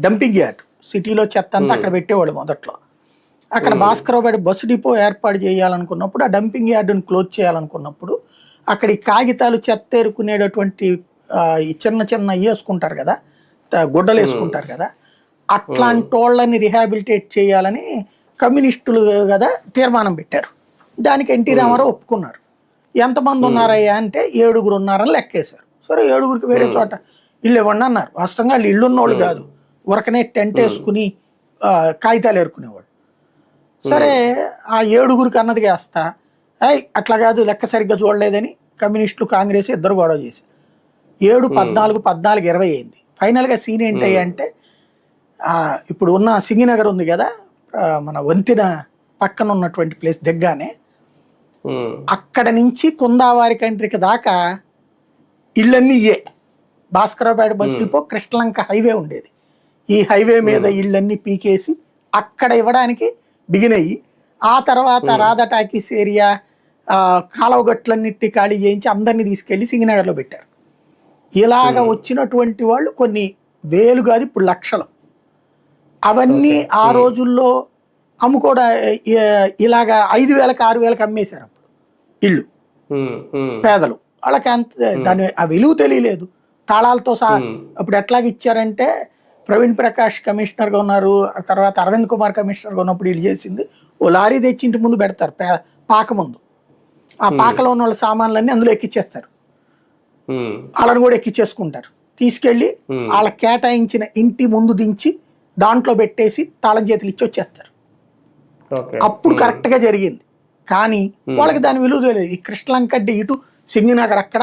Dumping yard, సిటీలో చెత్త అంతా అక్కడ పెట్టేవాళ్ళు మొదట్లో. అక్కడ భాస్కరరావుపేట బస్సు డిపో ఏర్పాటు చేయాలనుకున్నప్పుడు, ఆ డంపింగ్ యార్డుని క్లోజ్ చేయాలనుకున్నప్పుడు అక్కడ ఈ కాగితాలు చెత్త ఏరుకునేటటువంటి ఈ చిన్న చిన్న వేసుకుంటారు కదా, గుడ్డలు వేసుకుంటారు కదా, అట్లాంటి వాళ్ళని రిహాబిలిటేట్ చేయాలని కమ్యూనిస్టులు కదా తీర్మానం పెట్టారు. దానికి ఎన్టీ రామారావు ఒప్పుకున్నారు. ఎంతమంది ఉన్నారయ్యా అంటే 7 ఉన్నారని లెక్కేశారు. సరే 7కి వేరే చోట ఇల్లు ఇవ్వండి అన్నారు. వాస్తవంగా వాళ్ళు ఇల్లు ఉన్నోళ్ళు కాదు, ఉరకనే టెంట్ వేసుకుని కాగితాలు ఏరుకునేవాళ్ళు. సరే ఆ 7 అన్నది వేస్తా, అట్లా కాదు లెక్క సరిగ్గా చూడలేదని కమ్యూనిస్టులు కాంగ్రెస్ ఇద్దరు గొడవ చేశారు. 7, 14, 20 అయింది. ఫైనల్గా సీన్ ఏంటయ్యా అంటే ఇప్పుడు ఉన్న సింగినగర్ ఉంది కదా, మన వంతెన పక్కన ఉన్నటువంటి ప్లేస్ దగ్గరనే, అక్కడ నుంచి కుందావారి కంట్రికి దాకా ఇళ్ళన్నీ ఇయ్యే. భాస్కరరావుపేట బస్ డిపో కృష్ణలంక హైవే ఉండేది. ఈ హైవే మీద ఇళ్ళన్నీ పీకేసి అక్కడ ఇవ్వడానికి బిగినయ్యి, ఆ తర్వాత రాధా టాకీస్ ఏరియా కాలువగట్లన్నిటి ఖాళీ చేయించి అందరినీ తీసుకెళ్లి సింగనగర్లో పెట్టారు. ఇలాగ వచ్చినటువంటి వాళ్ళు కొన్ని వేలు కాదు ఇప్పుడు లక్షలు. అవన్నీ ఆ రోజుల్లో అమ్ముకోవడా ఇలాగ 5,000కి 6,000కి అమ్మేశారు అప్పుడు ఇళ్ళు. పేదలు వాళ్ళకి అంత దాని ఆ విలువ తెలియలేదు. తాళాలతో అప్పుడు ఎట్లాగ ఇచ్చారంటే, ప్రవీణ్ ప్రకాష్ కమిషనర్గా ఉన్నారు, తర్వాత అరవింద్ కుమార్ కమిషనర్గా ఉన్నప్పుడు వీళ్ళు చేసింది, ఓ లారీ తెచ్చి ఇంటి ముందు పెడతారు పాక ముందు. ఆ పాకలో ఉన్న వాళ్ళ సామాన్లన్నీ అందులో ఎక్కిచ్చేస్తారు. వాళ్ళని కూడా ఎక్కిచ్చేసుకుంటారు. తీసుకెళ్ళి వాళ్ళ కేటాయించిన ఇంటి ముందు దించి దాంట్లో పెట్టేసి తాళం చేతులు ఇచ్చి వచ్చేస్తారు. అప్పుడు కరెక్ట్గా జరిగింది. కానీ వాళ్ళకి దాని విలువ తెలియదు. ఈ కృష్ణలంకడ్డి ఇటు సింగినగర్ అక్కడ